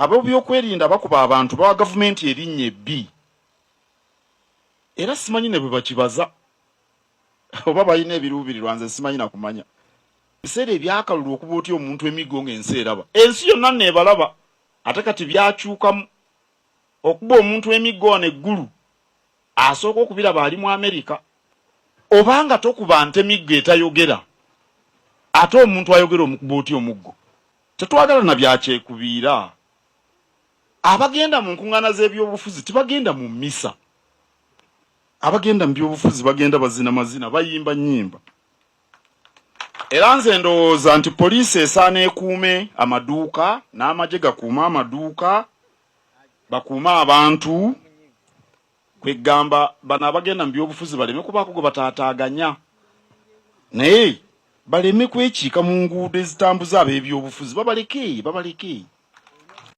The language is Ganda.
abo byokwerinda bakuba abantu bawa gavumenti erinnya ebbi era simanyi ne bwe bakibaza oba balina ebiruubirirwa nze simanyi na kumanya biseera ebyakalulu okuba otya omuntu emiggo ng'ensi eraba ensi yonna neebalaba ate kati byakyukamu okuba omuntu emiggo neggulu asooka okubiraba ali mu Amerika obanga tokuba nte miggo etayogera ate omuntu ayogera omukuba otya omuggo tetwagala na byakyekubiira abagenda mu nkuŋŋaana z'ebyobufuzi tibagenda mu mmisa abagenda mu byobufuzi bagenda bazina mazina bayimba nnyimba era nze ndowooza nti poliisi esaana ekuume amaduuka n'amagye gakuuma amaduuka bakuuma abantu kwegamba bano abagenda mu byobufuzi baleme kubaako gwe bataataaganya naye baleme kwekiika mu nguudo ezitambuza ab'ebyobufuzi babaleke